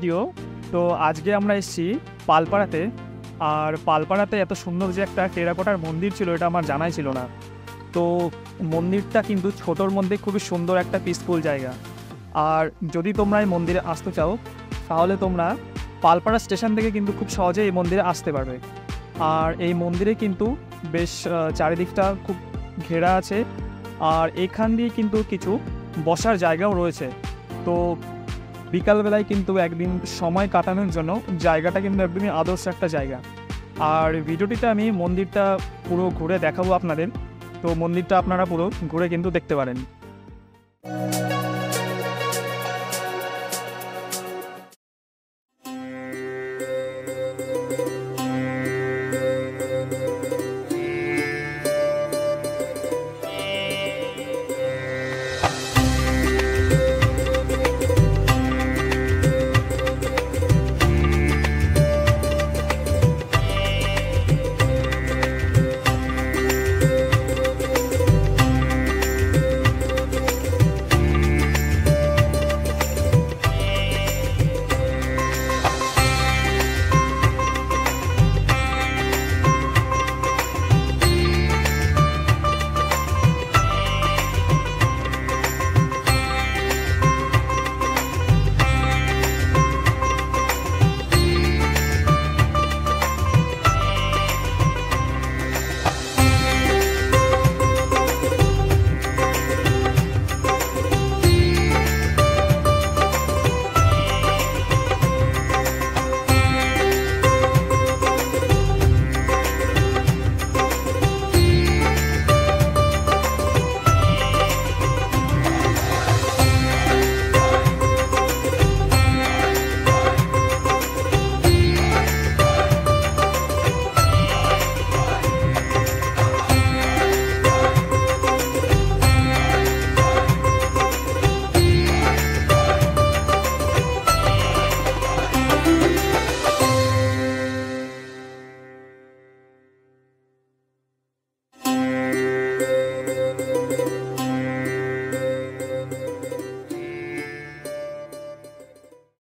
Video. তো আজকে আমরা এসেছি পালপাড়াতে। আর পালপাড়াতে এত সুন্দর যে একটা টেরাকোটার মন্দির ছিল এটা আমার জানাই ছিল না। তো মন্দিরটা কিন্তু ছোটোর মধ্যে খুবই সুন্দর একটা পিসফুল জায়গা। আর যদি তোমরা এই মন্দিরে আসতে চাও তাহলে তোমরা পালপাড়া স্টেশন থেকে কিন্তু খুব সহজে এই মন্দিরে আসতে পারবে। আর এই মন্দিরে কিন্তু বেশ চারিদিকটা খুব ঘেরা আছে। আর এখান দিয়ে কিন্তু কিছু বসার জায়গাও রয়েছে। তো বিকালবেলায় কিন্তু একদিন সময় কাটানোর জন্য জায়গাটা কিন্তু একদমই আদর্শ একটা জায়গা। আর ভিডিওটিতে আমি মন্দিরটা পুরো ঘুরে দেখাবো আপনাদের। তো মন্দিরটা আপনারা পুরো ঘুরে কিন্তু দেখতে পারেন।